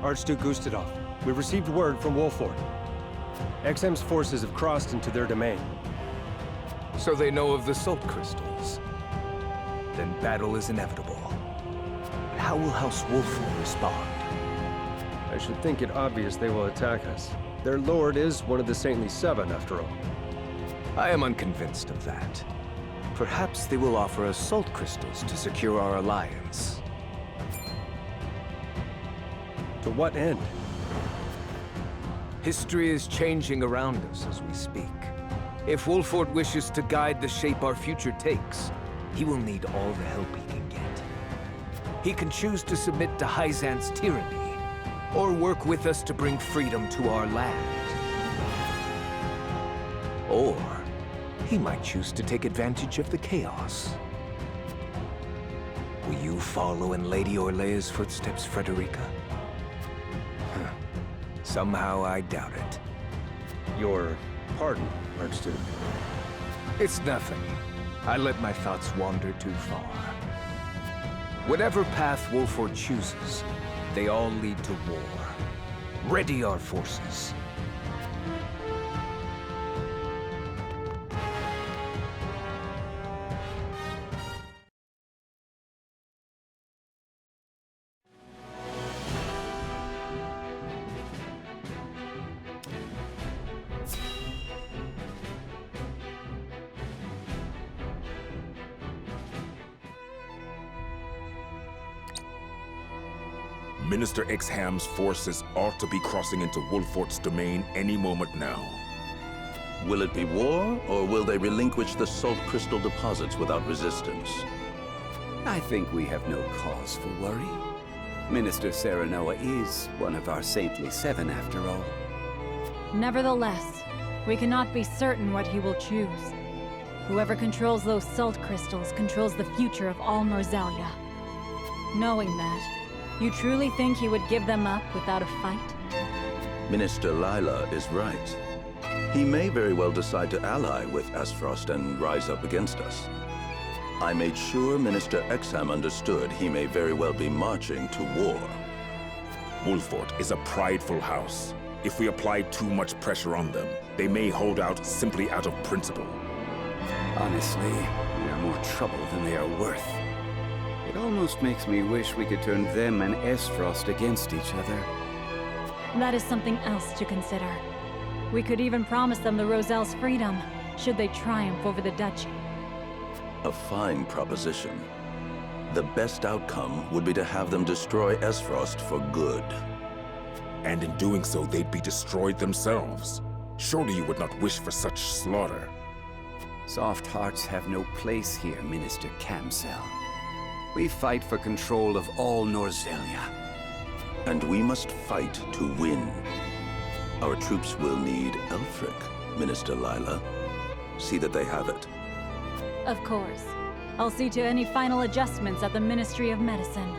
Archduke Gustadov, we received word from Wolford. XM's forces have crossed into their domain. So they know of the salt crystals. Then battle is inevitable. But how will House Wolford respond? I should think it obvious they will attack us. Their lord is one of the Saintly Seven, after all. I am unconvinced of that. Perhaps they will offer us salt crystals to secure our alliance. To what end? History is changing around us as we speak. If Wolford wishes to guide the shape our future takes, he will need all the help he can get. He can choose to submit to Hyzante's tyranny, or work with us to bring freedom to our land. Or he might choose to take advantage of the chaos. Will you follow in Lady Orlea's footsteps, Frederica? Somehow I doubt it. Your pardon, Archduke. It's nothing. I let my thoughts wander too far. Whatever path Wolford chooses, they all lead to war. Ready our forces. Minister Exham's forces ought to be crossing into Wolford's domain any moment now. Will it be war, or will they relinquish the salt crystal deposits without resistance? I think we have no cause for worry. Minister Serenoa is one of our Saintly Seven, after all. Nevertheless, we cannot be certain what he will choose. Whoever controls those salt crystals controls the future of all Norzelia. Knowing that, you truly think he would give them up without a fight? Minister Lila is right. He may very well decide to ally with Aesfrost and rise up against us. I made sure Minister Exham understood he may very well be marching to war. Wolford is a prideful house. If we apply too much pressure on them, they may hold out simply out of principle. Honestly, we are more trouble than they are worth. It almost makes me wish we could turn them and Aesfrost against each other. That is something else to consider. We could even promise them the Roselle's freedom, should they triumph over the duchy. A fine proposition. The best outcome would be to have them destroy Aesfrost for good. And in doing so, they'd be destroyed themselves. Surely you would not wish for such slaughter. Soft hearts have no place here, Minister Camsell. We fight for control of all Norzelia. And we must fight to win. Our troops will need Elfric, Minister Lila. See that they have it. Of course. I'll see to any final adjustments at the Ministry of Medicine.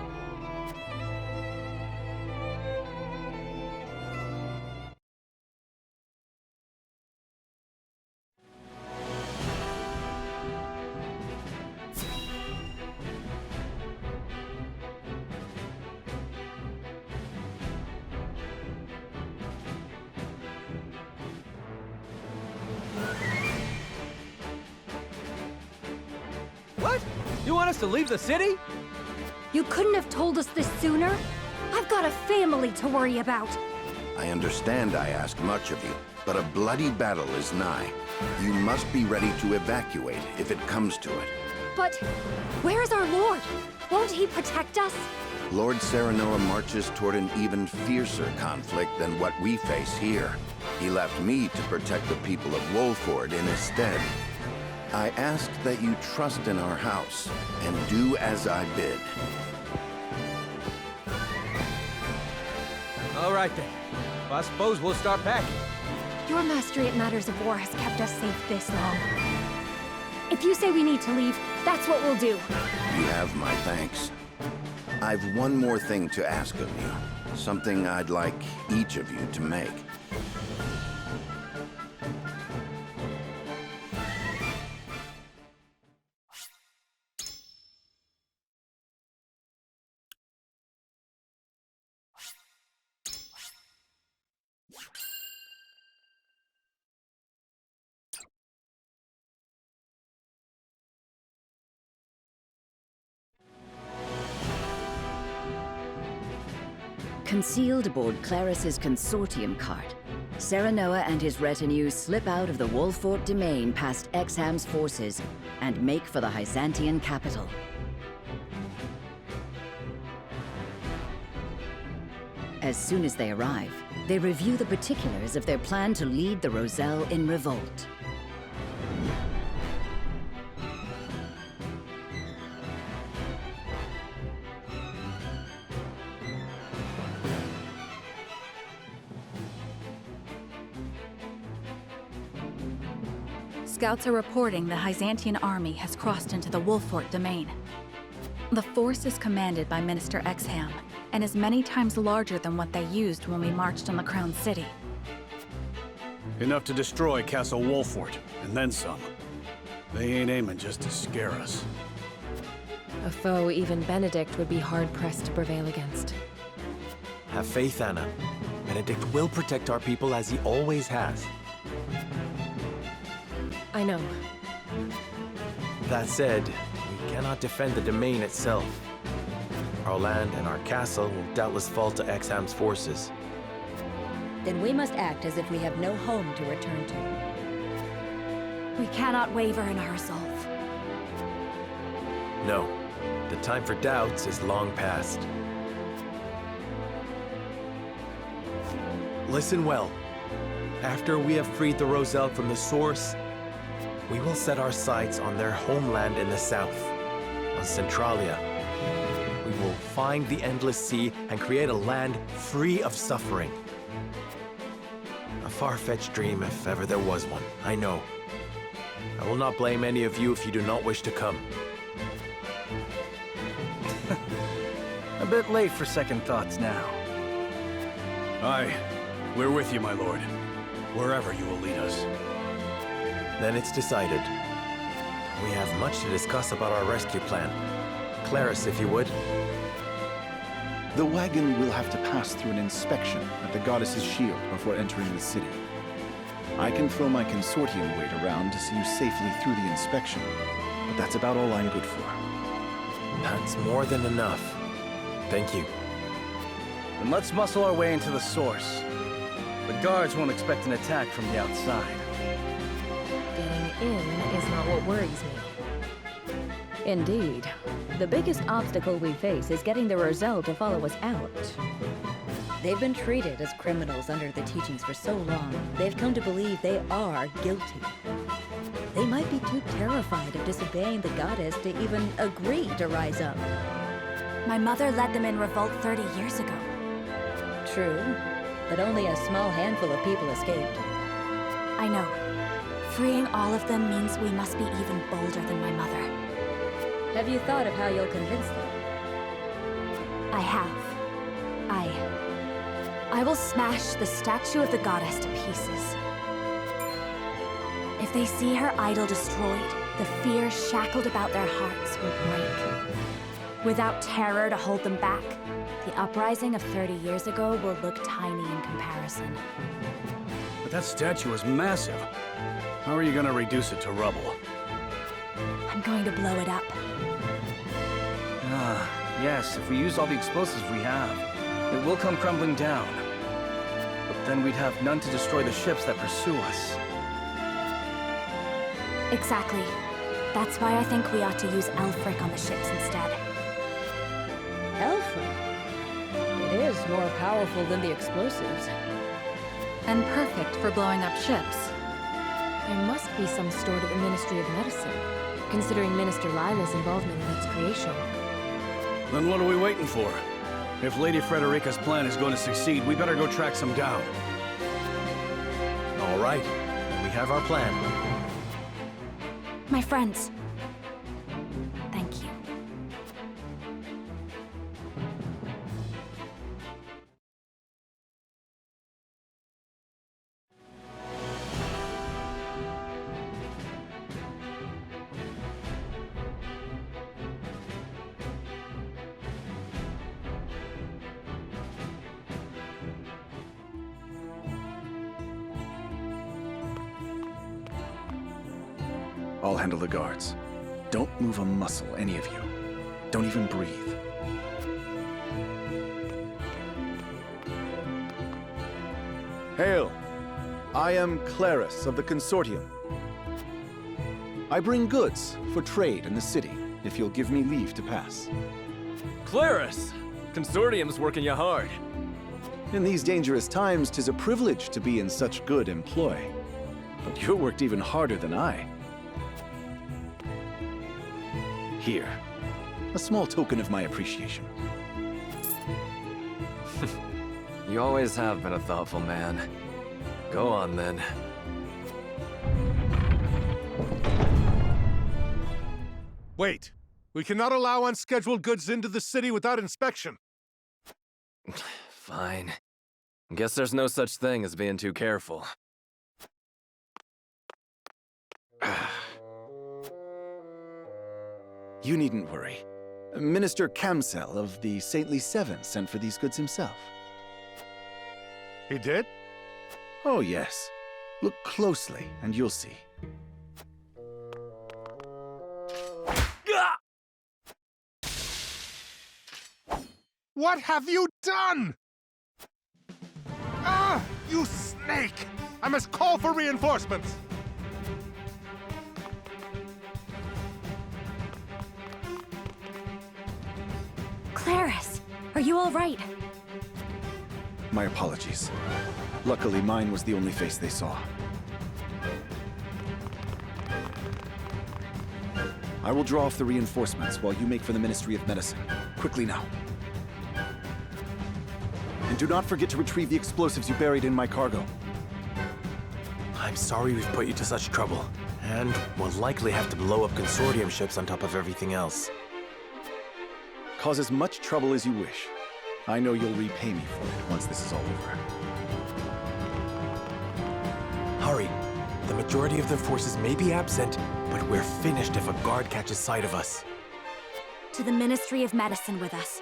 What? You want us to leave the city? You couldn't have told us this sooner? I've got a family to worry about. I understand I ask much of you, but a bloody battle is nigh. You must be ready to evacuate if it comes to it. But where's our lord? Won't he protect us? Lord Serenoa marches toward an even fiercer conflict than what we face here. He left me to protect the people of Wolford in his stead. I ask that you trust in our house and do as I bid. All right then. Well, I suppose we'll start packing. Your mastery at matters of war has kept us safe this long. If you say we need to leave, that's what we'll do. You have my thanks. I've one more thing to ask of you. Something I'd like each of you to make. Concealed aboard Claris's consortium cart, Serenoa and his retinue slip out of the Wolfort domain past Exham's forces and make for the Hyzantean capital. As soon as they arrive, they review the particulars of their plan to lead the Roselle in revolt. Scouts are reporting the Hyzantean army has crossed into the Wolfort domain. The force is commanded by Minister Exham, and is many times larger than what they used when we marched on the Crown City. Enough to destroy Castle Wolfort, and then some. They ain't aiming just to scare us. A foe even Benedict would be hard-pressed to prevail against. Have faith, Anna. Benedict will protect our people as he always has. I know. That said, we cannot defend the domain itself. Our land and our castle will doubtless fall to Exham's forces. Then we must act as if we have no home to return to. We cannot waver in our resolve. No, the time for doubts is long past. Listen well. After we have freed the Roselle from the source, we will set our sights on their homeland in the south, on Centralia. We will find the Endless Sea and create a land free of suffering. A far-fetched dream, if ever there was one, I know. I will not blame any of you if you do not wish to come. A bit late for second thoughts now. Aye, we're with you, my lord. Wherever you will lead us. Then it's decided. We have much to discuss about our rescue plan. Claris, if you would. The wagon will have to pass through an inspection at the goddess's shield before entering the city. I can throw my consortium weight around to see you safely through the inspection, but that's about all I'm good for. That's more than enough. Thank you. Then let's muscle our way into the source. The guards won't expect an attack from the outside. Getting in is not what worries me. Indeed. The biggest obstacle we face is getting the Roselle to follow us out. They've been treated as criminals under the teachings for so long, they've come to believe they are guilty. They might be too terrified of disobeying the goddess to even agree to rise up. My mother led them in revolt 30 years ago. True, but only a small handful of people escaped. I know. Freeing all of them means we must be even bolder than my mother. Have you thought of how you'll convince them? I have. I will smash the statue of the goddess to pieces. If they see her idol destroyed, the fear shackled about their hearts will break. Without terror to hold them back, the uprising of 30 years ago will look tiny in comparison. But that statue is massive. How are you gonna reduce it to rubble? I'm going to blow it up. Ah, yes, if we use all the explosives we have, it will come crumbling down. But then we'd have none to destroy the ships that pursue us. Exactly. That's why I think we ought to use Elfric on the ships instead. Elfric? It is more powerful than the explosives. And perfect for blowing up ships. There must be some stored at the Ministry of Medicine, considering Minister Lila's involvement in its creation. Then what are we waiting for? If Lady Frederica's plan is going to succeed, we better go track some down. All right, we have our plan. My friends. Thank you. I'll handle the guards. Don't move a muscle, any of you. Don't even breathe. Hail! I am Clarus of the Consortium. I bring goods for trade in the city, if you'll give me leave to pass. Clarus! Consortium's working you hard. In these dangerous times, 'tis a privilege to be in such good employ. But you worked even harder than I. Here, a small token of my appreciation. You always have been a thoughtful man. Go on, then. Wait! We cannot allow unscheduled goods into the city without inspection. Fine. Guess there's no such thing as being too careful. You needn't worry. Minister Camsel of the Saintly Seven sent for these goods himself. He did? Oh, yes. Look closely, and you'll see. What have you done? Ah, you snake! I must call for reinforcements! Clarus, are you all right? My apologies. Luckily, mine was the only face they saw. I will draw off the reinforcements while you make for the Ministry of Medicine. Quickly now. And do not forget to retrieve the explosives you buried in my cargo. I'm sorry we've put you to such trouble. And we'll likely have to blow up Consortium ships on top of everything else. Cause as much trouble as you wish. I know you'll repay me for it once this is all over. Hurry. The majority of their forces may be absent, but we're finished if a guard catches sight of us. To the Ministry of Medicine with us.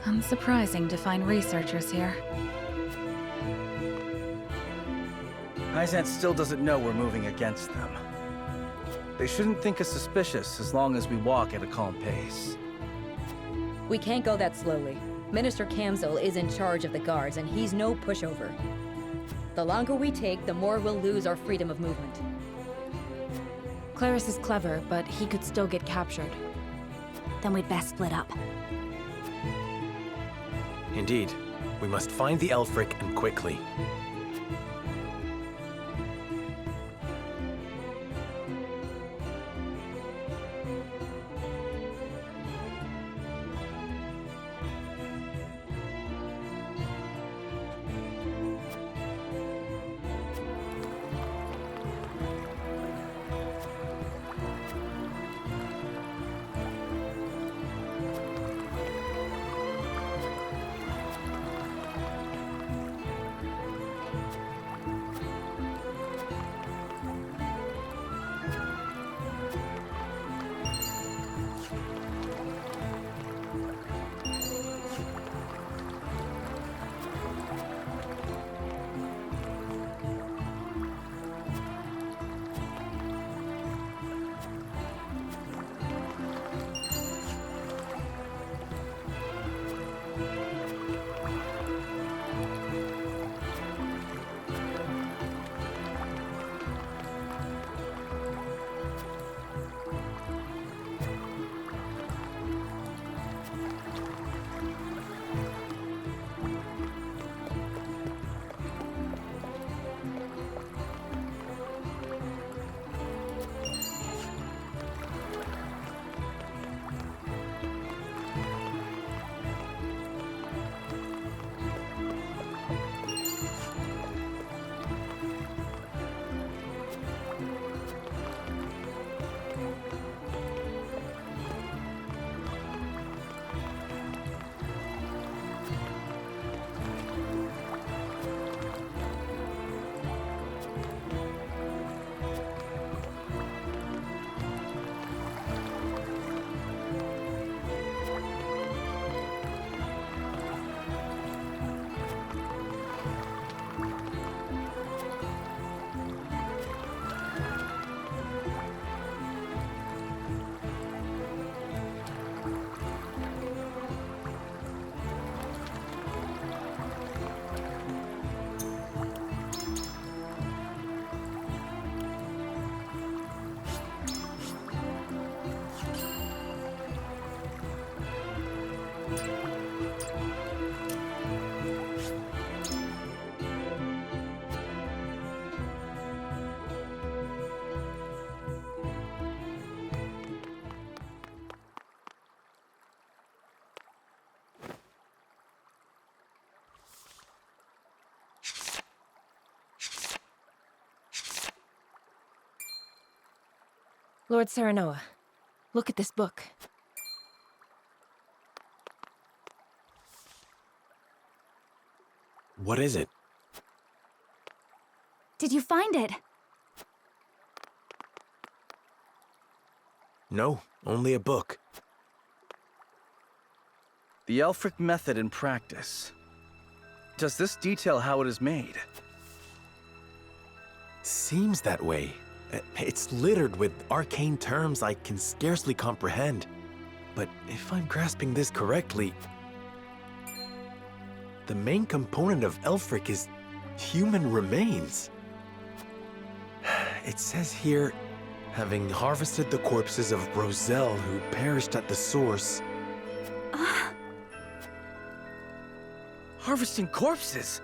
Unsurprising to find researchers here. Hyzante still doesn't know we're moving against them. They shouldn't think us suspicious as long as we walk at a calm pace. We can't go that slowly. Minister Camsel is in charge of the guards, and he's no pushover. The longer we take, the more we'll lose our freedom of movement. Clarus is clever, but he could still get captured. Then we'd best split up. Indeed. We must find the Elfric, and quickly. Lord Serenoa, look at this book. What is it? Did you find it? No, only a book. The Elfric method in practice. Does this detail how it is made? Seems that way. It's littered with arcane terms I can scarcely comprehend. But if I'm grasping this correctly, the main component of Elfric is human remains. It says here, having harvested the corpses of Roselle who perished at the source. Harvesting corpses?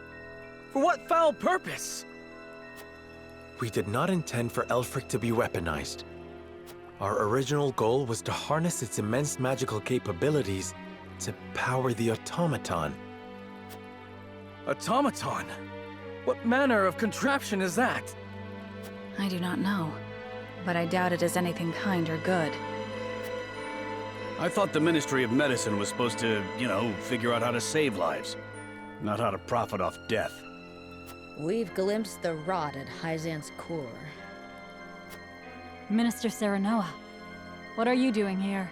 For what foul purpose? We did not intend for Elfric to be weaponized. Our original goal was to harness its immense magical capabilities to power the automaton. Automaton? What manner of contraption is that? I do not know, but I doubt it is anything kind or good. I thought the Ministry of Medicine was supposed to, figure out how to save lives, not how to profit off death. We've glimpsed the rot at Hyzante's core. Minister Serenoa, what are you doing here?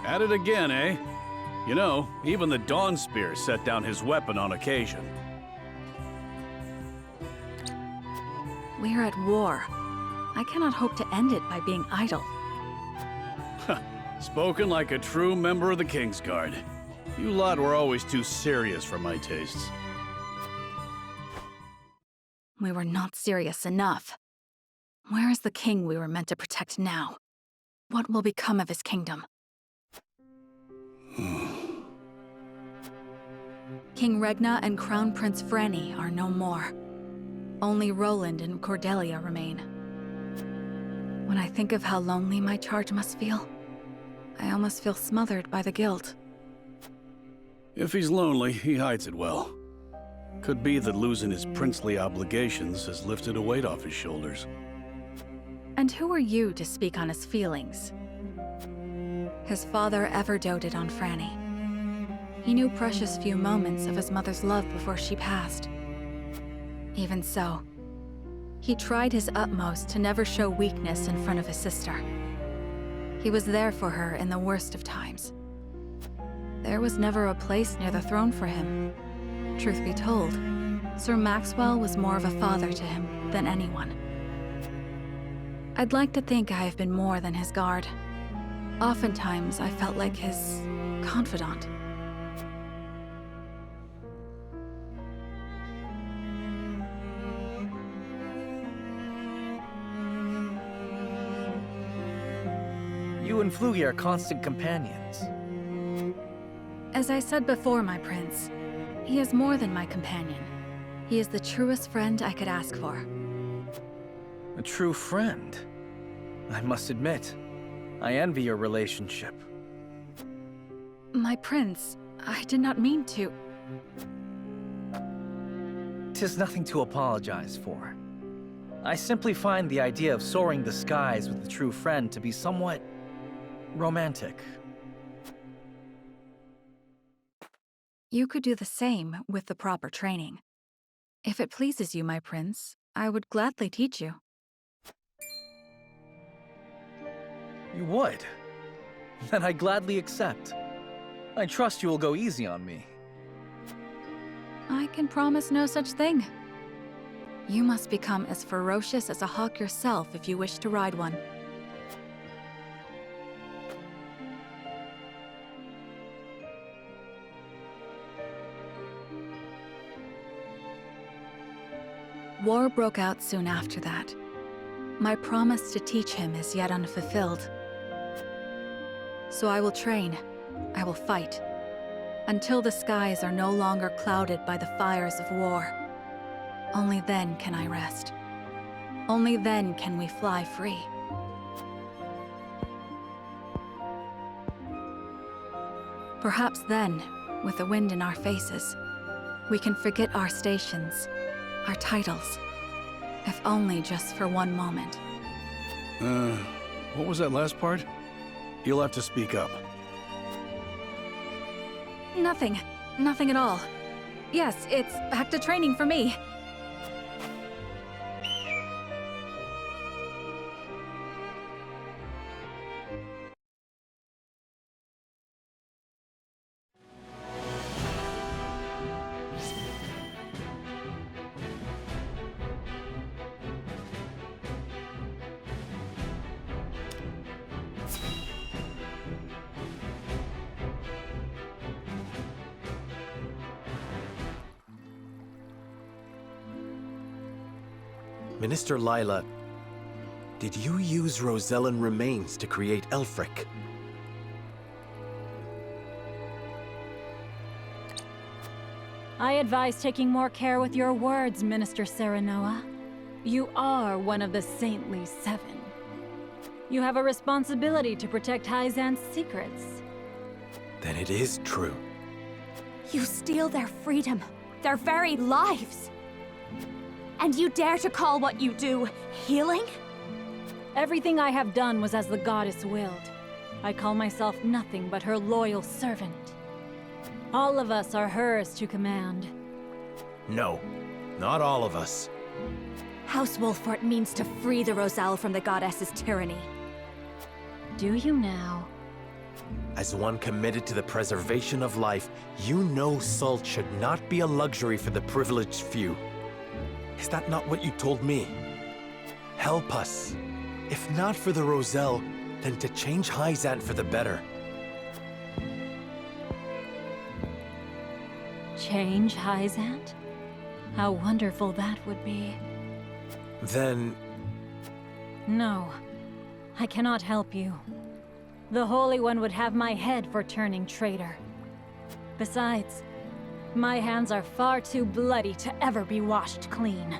At it again, eh? You know, even the Dawn Spear set down his weapon on occasion. We're at war. I cannot hope to end it by being idle. Spoken like a true member of the Kingsguard. You lot were always too serious for my tastes. We were not serious enough. Where is the king we were meant to protect now? What will become of his kingdom? King Regna and Crown Prince Franny are no more. Only Roland and Cordelia remain. When I think of how lonely my charge must feel, I almost feel smothered by the guilt. If he's lonely, he hides it well. Could be that losing his princely obligations has lifted a weight off his shoulders. And who are you to speak on his feelings? His father ever doted on Franny. He knew precious few moments of his mother's love before she passed. Even so, he tried his utmost to never show weakness in front of his sister. He was there for her in the worst of times. There was never a place near the throne for him. Truth be told, Sir Maxwell was more of a father to him than anyone. I'd like to think I have been more than his guard. Oftentimes, I felt like his confidant. You and Flugy are constant companions. As I said before, my prince, he is more than my companion. He is the truest friend I could ask for. A true friend? I must admit, I envy your relationship. My prince, I did not mean to. 'Tis nothing to apologize for. I simply find the idea of soaring the skies with a true friend to be somewhat romantic. You could do the same with the proper training. If it pleases you, my prince, I would gladly teach you. You would? Then I gladly accept. I trust you will go easy on me. I can promise no such thing. You must become as ferocious as a hawk yourself if you wish to ride one. War broke out soon after that. My promise to teach him is yet unfulfilled. So I will train, I will fight, until the skies are no longer clouded by the fires of war. Only then can I rest. Only then can we fly free. Perhaps then, with the wind in our faces, we can forget our stations, our titles, if only just for one moment. What was that last part? You'll have to speak up. Nothing. Nothing at all. Yes, it's back to training for me. Minister Lila, did you use Rosellan remains to create Elfric? I advise taking more care with your words, Minister Serenoa. You are one of the Saintly Seven. You have a responsibility to protect Hyzante's secrets. Then it is true. You steal their freedom, their very lives. And you dare to call what you do healing? Everything I have done was as the goddess willed. I call myself nothing but her loyal servant. All of us are hers to command. No, not all of us. House Wolfort means to free the Roselle from the goddess's tyranny. Do you now? As one committed to the preservation of life, you know salt should not be a luxury for the privileged few. Is that not what you told me? Help us. If not for the Roselle, then to change Hyzante for the better. Change Hyzante? How wonderful that would be. Then... No, I cannot help you. The Holy One would have my head for turning traitor. Besides, my hands are far too bloody to ever be washed clean.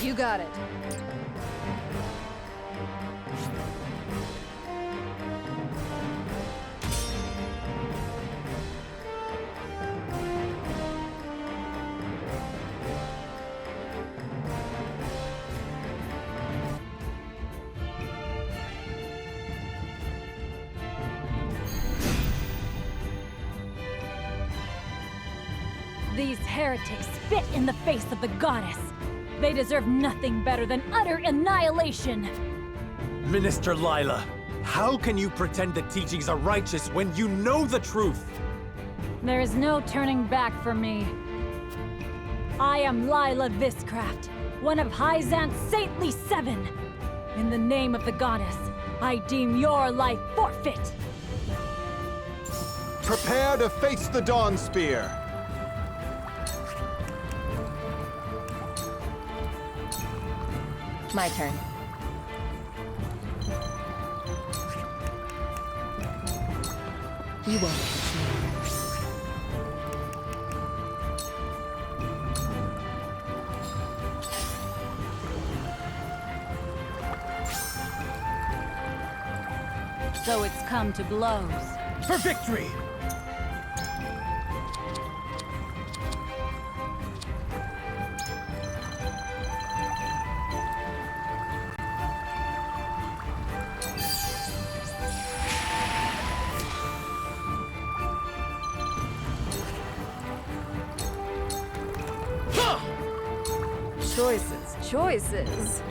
You got it. These heretics spit in the face of the goddess. They deserve nothing better than utter annihilation! Minister Lila, how can you pretend the teachings are righteous when you know the truth? There is no turning back for me. I am Lila Viscraft, one of Hyzante's saintly 7. In the name of the goddess, I deem your life forfeit! Prepare to face the Dawn Spear! My turn. You won't catch me. So it's come to blows. For victory! Choices.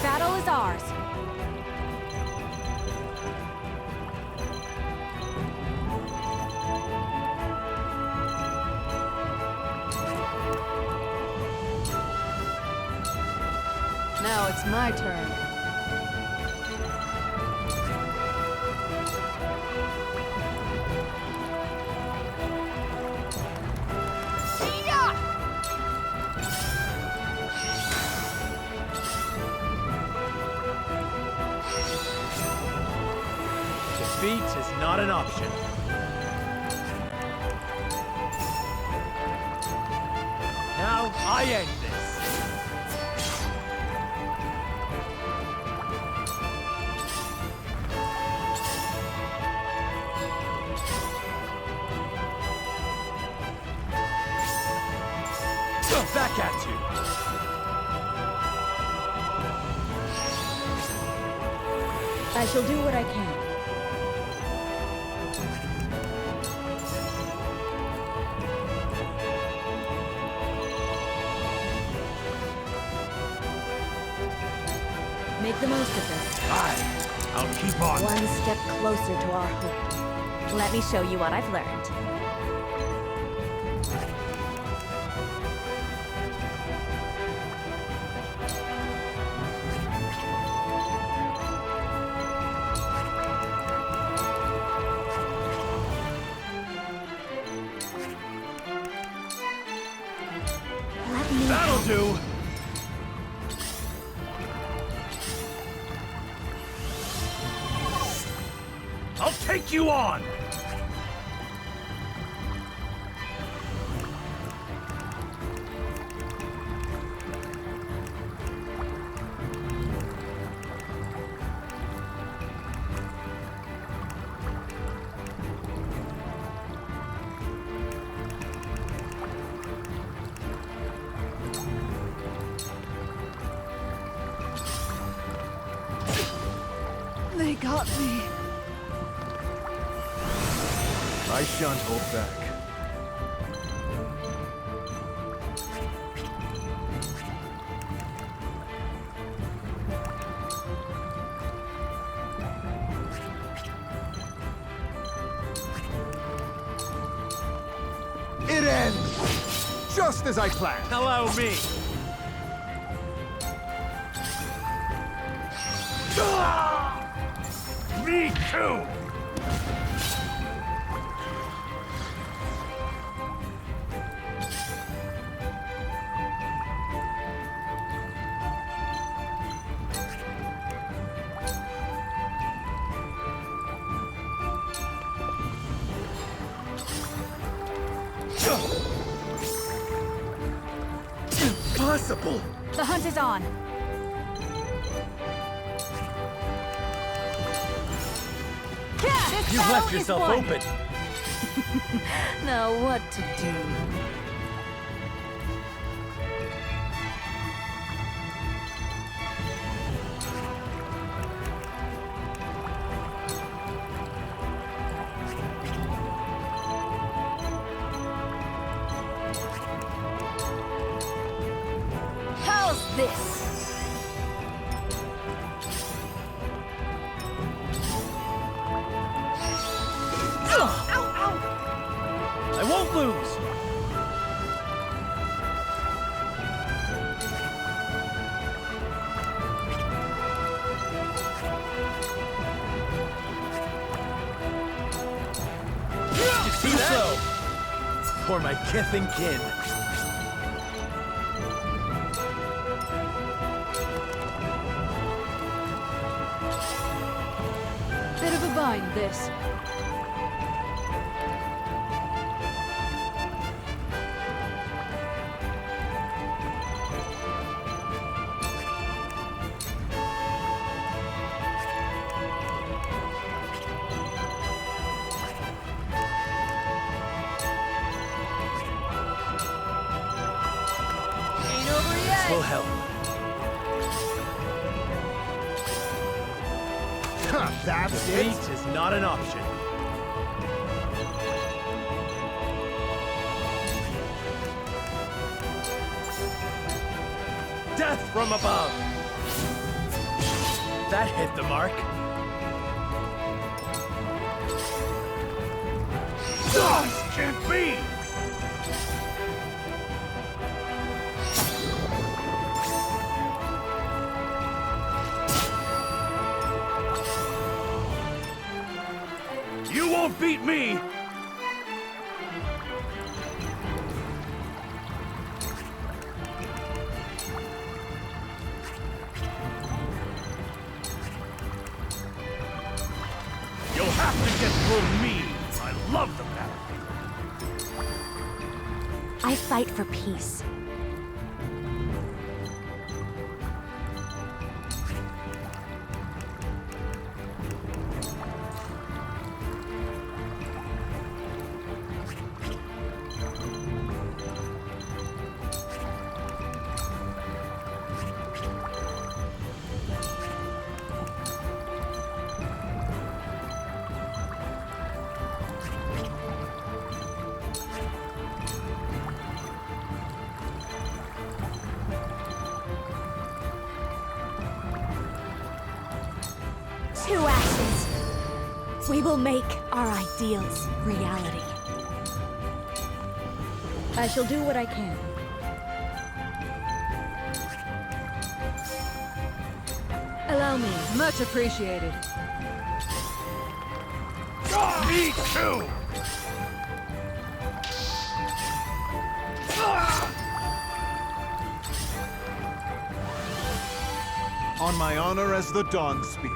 Battle is ours. Now it's my turn. Defeat is not an option. Now I end this. Back at you! I shall do what I can. Make the most of this. I'll keep on. One step closer to our hope. Let me show you what I've learned. That'll do! I'll take you on! They got me. I shan't hold back. It ends! Just as I planned. Allow me! Me too! Impossible! The hunt is on. You left yourself open! Now what to do? How's this? I won't lose! You see that? For my kith and kin. Bit of a bind, this. This will help. That's Defeat is not an option. Death from above! That hit the mark. This can't be! You won't beat me! You'll have to get through me! I love the battlefield! I fight for peace. We will make our ideals reality. I shall do what I can. Allow me. Much appreciated. Me too! On my honor as the Dawn Spear.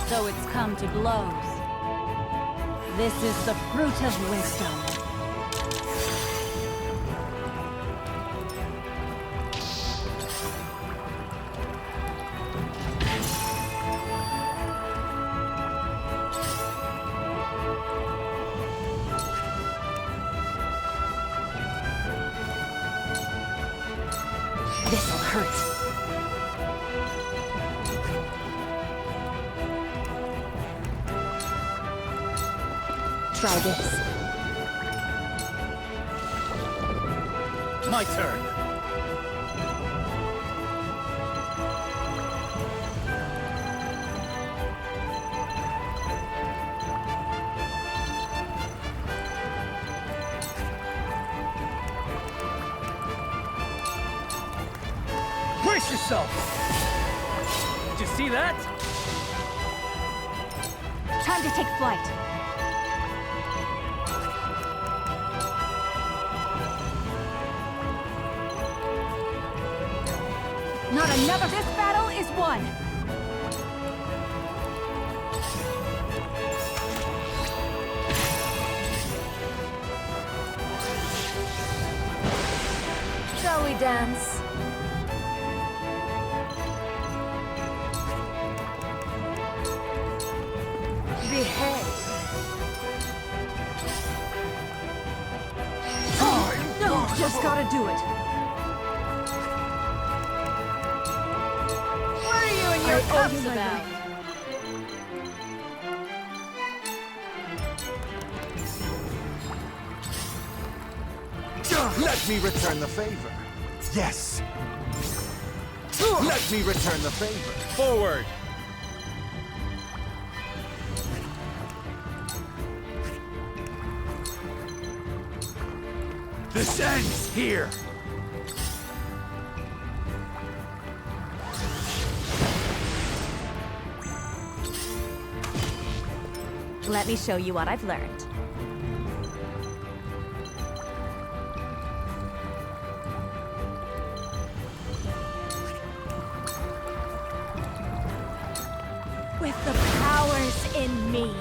So it's come to blows. This is the fruit of wisdom. This'll hurt. Try this. My turn. Brace yourself! Did you see that? Time to take flight. Not another. This battle is won. Shall we dance? Behave. No, just gotta do it. What are you and your cups about? Let me return the favor. Yes. Let me return the favor. Forward! This ends here. Let me show you what I've learned. With the powers in me.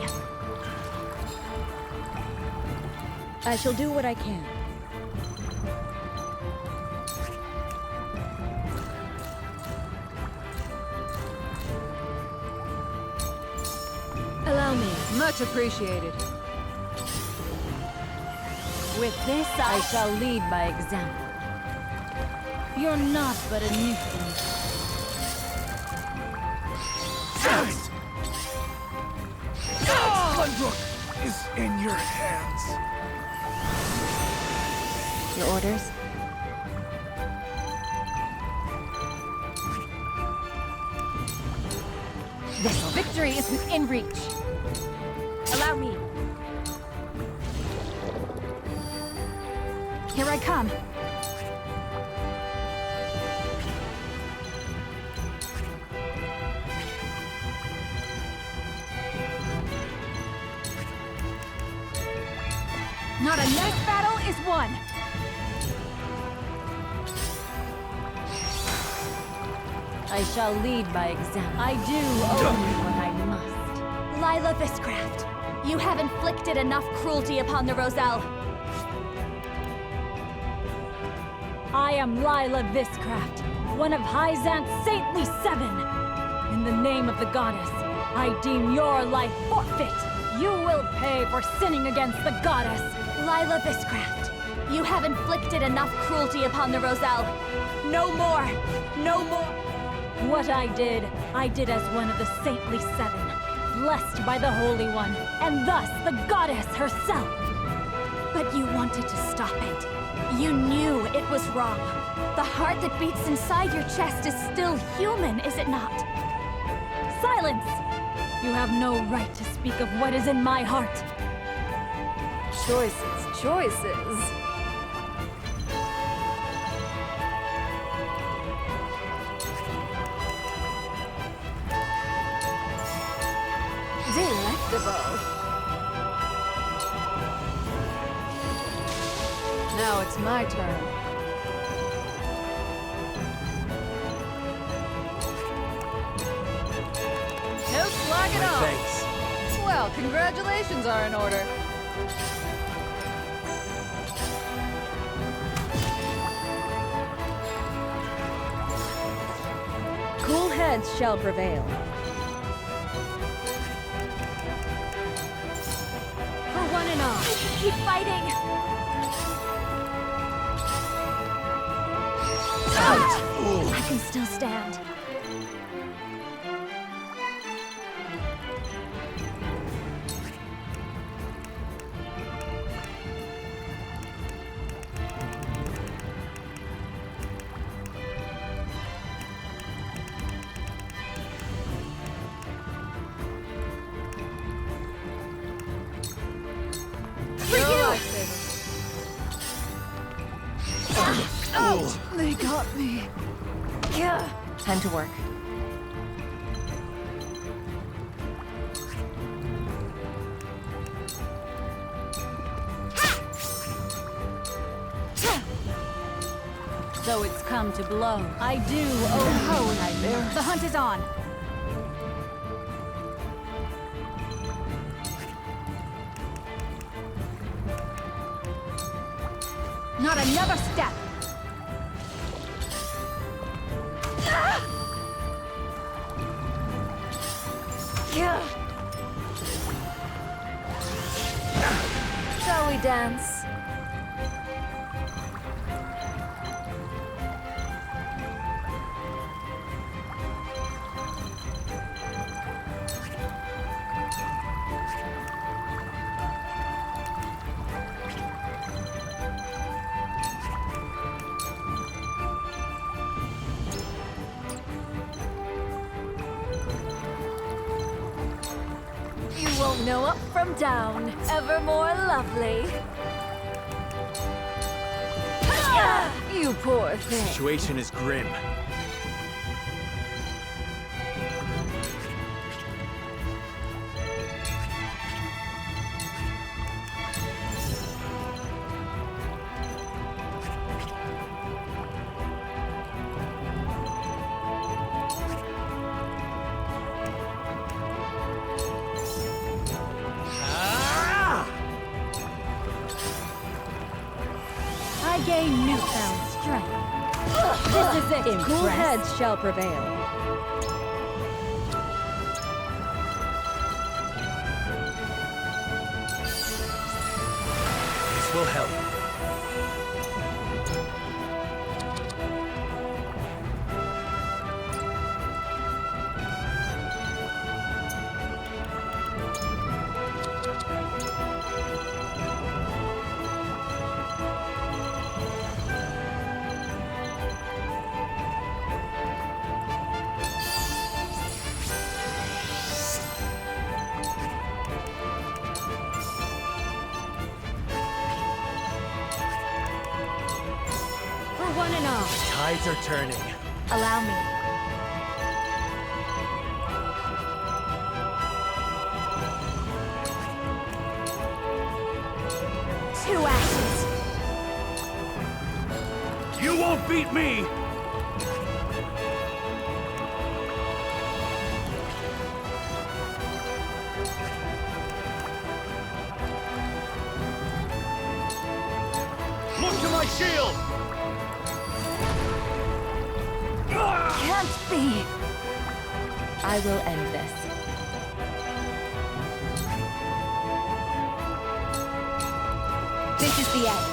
I shall do what I can. Allow me. Much appreciated. With this, I shall lead by example. You're not but a nuisance. Sunbrook is in your hands. Your orders? This victory is within reach. Allow me. Here I come. Not a nice battle is won. I shall lead by example. I do only what I must. Lila Viscraft, you have inflicted enough cruelty upon the Roselle. I am Lila Viscraft, one of Hyzante's saintly 7. In the name of the goddess, I deem your life forfeit. You will pay for sinning against the goddess! Lila Viscraft, you have inflicted enough cruelty upon the Roselle. No more! No more! What I did as one of the Saintly Seven, blessed by the Holy One, and thus the goddess herself! But you wanted to stop it. You knew it was wrong. The heart that beats inside your chest is still human, is it not? Silence! You have no right to speak of what is in my heart. Choices, choices. Delectable. Now it's my turn. No slacking off. Thanks. Well, congratulations are in order. Cool heads shall prevail. For one and all. Keep fighting! I can still stand. They got me. Yeah. Time to work. So it's come to blows. I do owe nightmare. The hunt is on. Not another step. Yeah. Shall we dance? You won't know up from down, ever more lovely. You poor The thing. situation is grim. I gain newfound strength. This is it. Cool heads shall prevail. This will help. For one and all. Tides are turning. Allow me. Two ashes. You won't beat me! Look to my shield! Can't be. I will end this. This is the end.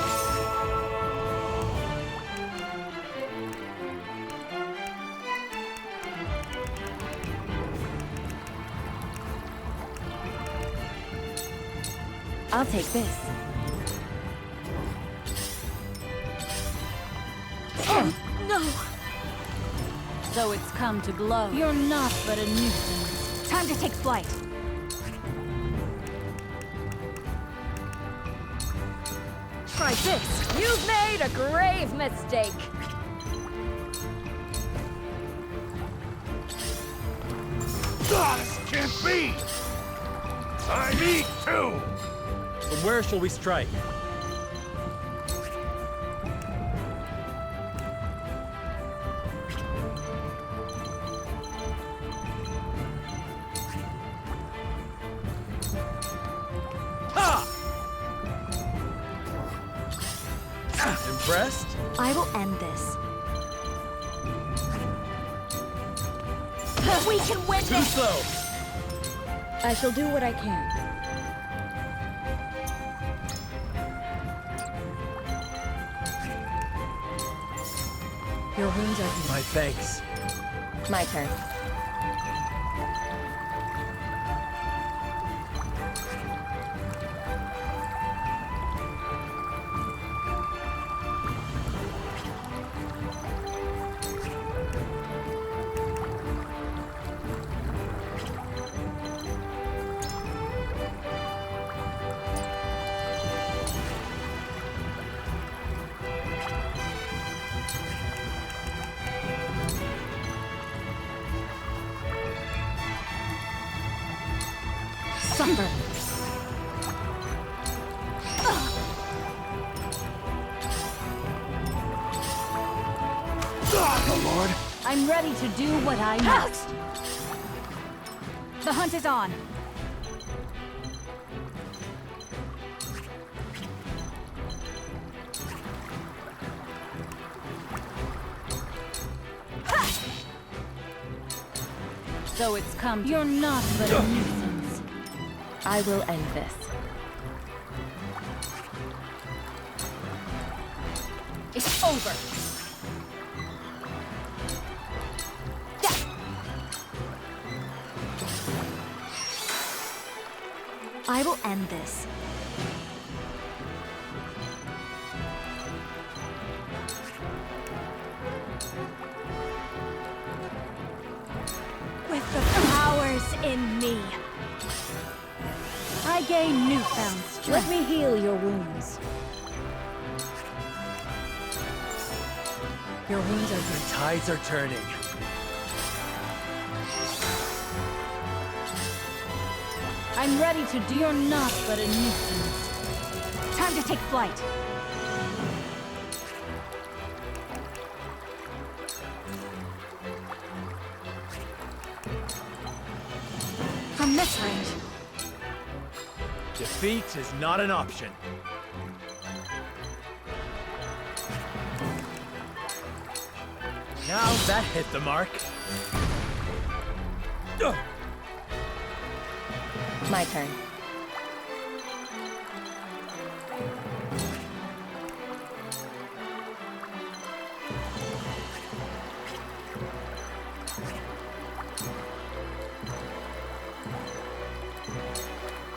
I'll take this. No! So it's come to blows. You're not but a nuisance. Time to take flight. Try this. You've made a grave mistake. This can't be! I need to! From where shall we strike? Impressed? I will end this. We can win Too this! slow! I shall do what I can. Your wounds are healed. My thanks. My turn. Suffer. Lord! I'm ready to do what I must. The hunt is on. So it's come. You're not but a nuisance. I will end this. It's over. I will end this. With the powers in me. I gain newfound strength. Let me heal your wounds. Your wounds are The healed. tides are turning. I'm ready to do. You're not but a nuisance. Time to take flight. From this range. Defeat is not an option. Now that hit the mark. My turn.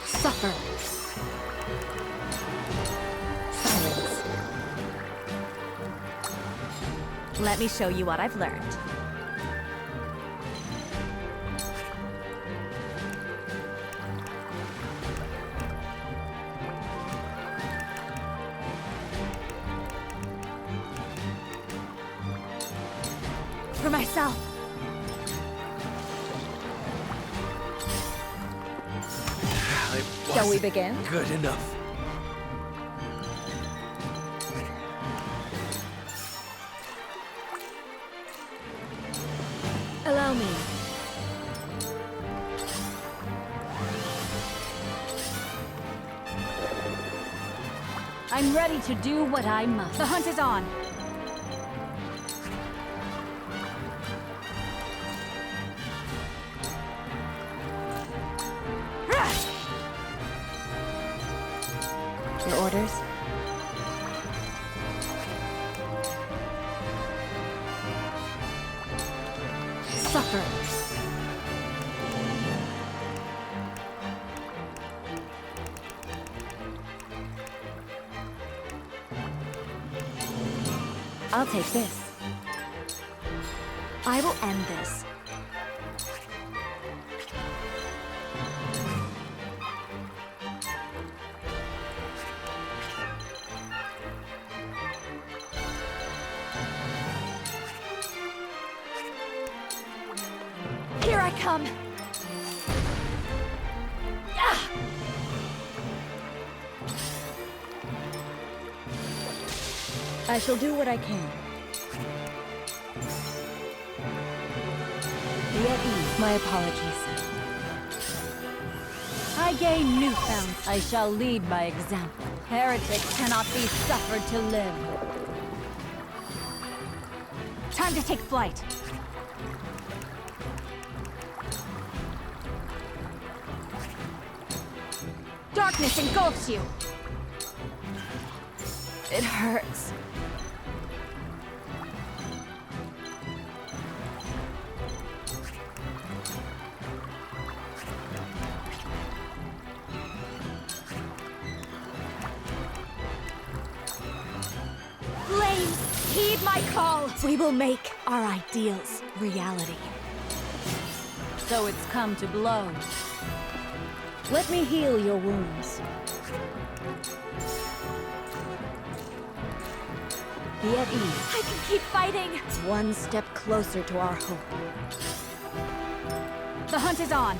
Suffer. Silence. Let me show you what I've learned. For myself. Shall we begin? Good enough. Allow me. I'm ready to do what I must. The hunt is on. Your orders? Suffer. I'll take this. I will end this. Here I come! Ah! I shall do what I can. Be at ease. My apologies. I gain newfound. I shall lead by example. Heretics cannot be suffered to live. Time to take flight. Darkness engulfs you. It hurts. Flames, heed my call! We will make our ideals reality. So it's come to blows. Let me heal your wounds. Be at ease. I can keep fighting! One step closer to our hope. The hunt is on.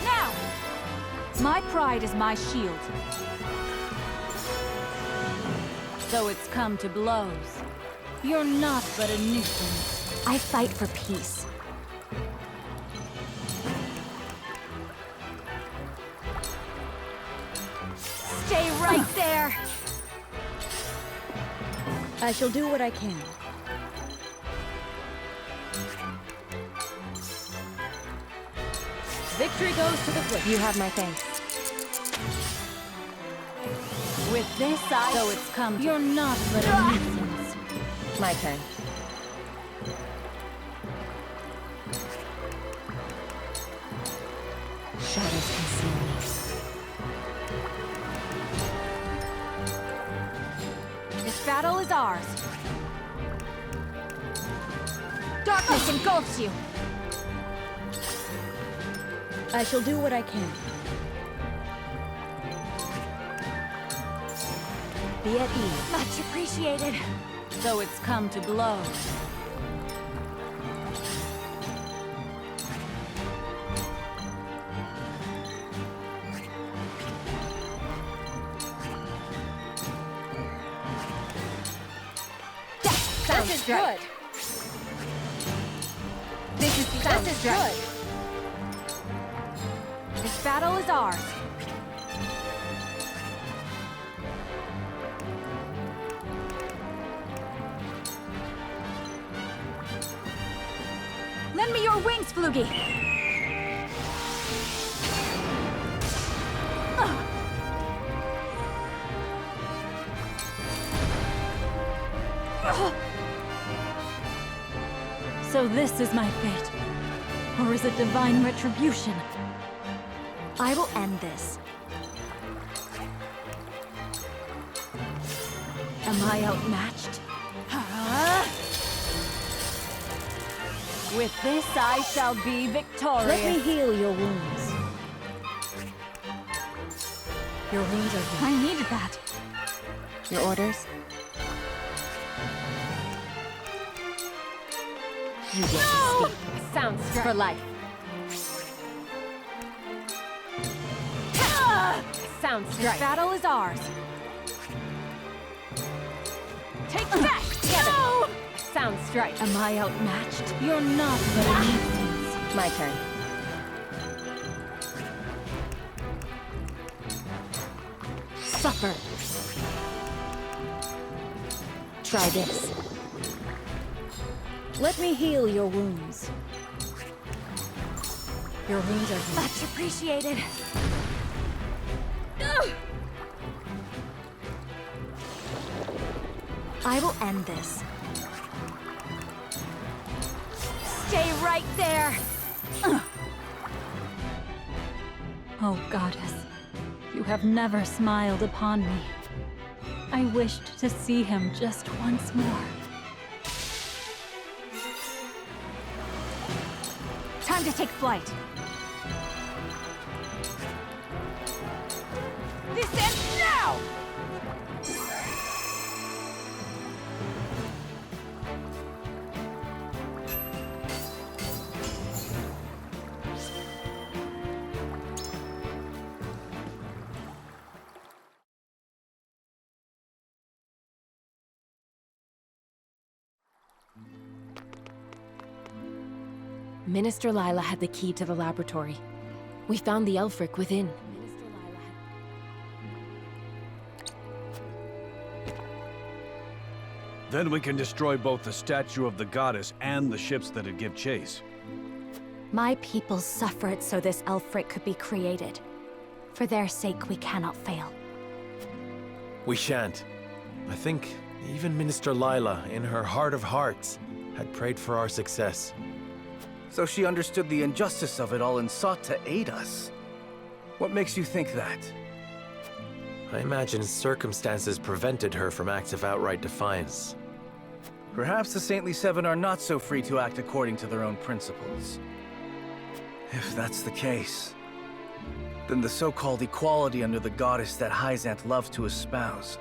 Now! My pride is my shield. So it's come to blows. You're not but a nuisance. I fight for peace. Stay right there! I shall do what I can. Victory goes to the quick. You have my thanks. With this eye, so it's come. You're not but a nuisance. My turn. Shadows conceal me. This battle is ours. Darkness engulfs you. I shall do what I can. Be at ease. Much appreciated. So it's come to blows. This is good. This is good. This battle is ours. Lend me your wings, Flugy! So this is my fate. Or is it divine retribution? I will end this. Am I outmatched? With this I shall be victorious. Let me heal your wounds. Your wounds are healed. I needed that. Your orders? You will escape. Sound strike. For life. Sound This strike. battle is ours. Take that! No! Sound strike. Am I outmatched? You're not but a nuisance. My turn. Suffer. Try this. Let me heal your wounds. Your wounds are healed. Much appreciated. I will end this. Stay right there! Oh, Goddess, you have never smiled upon me. I wished to see him just once more. Time to take flight. This ends now! Minister Lila had the key to the laboratory. We found the Elfric within. Then we can destroy both the statue of the goddess and the ships that'd give chase. My people suffered so this Elfric could be created. For their sake, we cannot fail. We shan't. I think even Minister Lila, in her heart of hearts, had prayed for our success. So she understood the injustice of it all and sought to aid us. What makes you think that? I imagine circumstances prevented her from acts of outright defiance. Perhaps the Saintly Seven are not so free to act according to their own principles. If that's the case, then the so-called equality under the goddess that Hyzante loves to espouse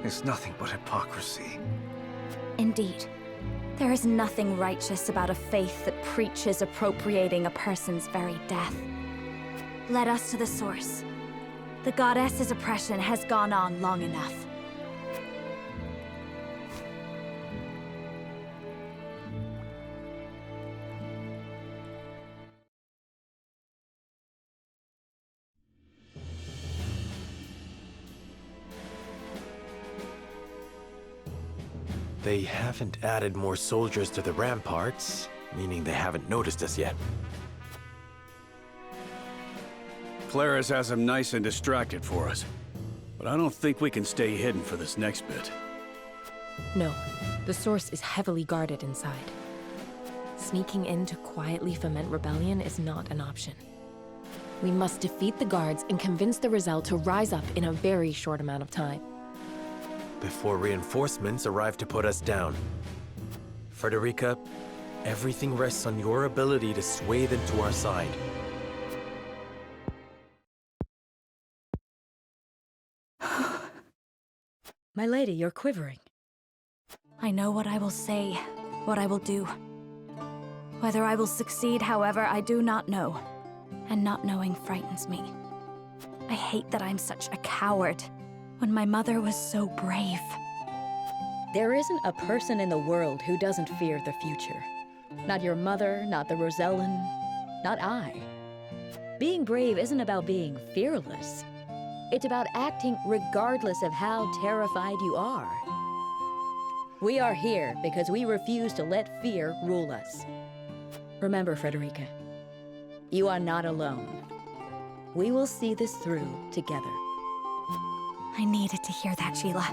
is nothing but hypocrisy. Indeed. There is nothing righteous about a faith that preaches appropriating a person's very death. Let us to the source. The goddess's oppression has gone on long enough. They haven't added more soldiers to the ramparts, meaning they haven't noticed us yet. Claris has them nice and distracted for us. But I don't think we can stay hidden for this next bit. No, the source is heavily guarded inside. Sneaking in to quietly foment rebellion is not an option. We must defeat the guards and convince the Roselle to rise up in a very short amount of time. Before reinforcements arrive to put us down. Frederica, everything rests on your ability to sway them to our side. My lady, you're quivering. I know what I will say, what I will do. Whether I will succeed, however, I do not know. And not knowing frightens me. I hate that I'm such a coward, when my mother was so brave. There isn't a person in the world who doesn't fear the future. Not your mother, not the Rosellan, not I. Being brave isn't about being fearless. It's about acting regardless of how terrified you are. We are here because we refuse to let fear rule us. Remember, Frederica, you are not alone. We will see this through together. I needed to hear that, Sheila.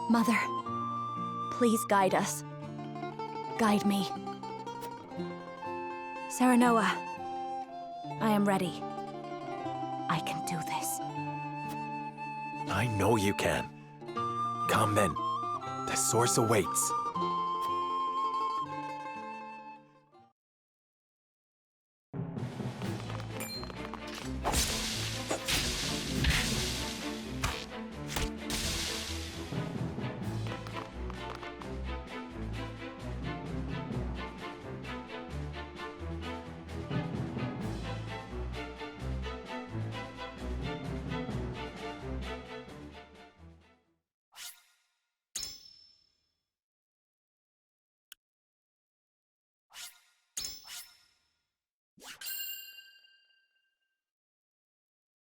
Mother, please guide us. Guide me. Serenoa, I am ready. I can do this. I know you can. Come then. The source awaits.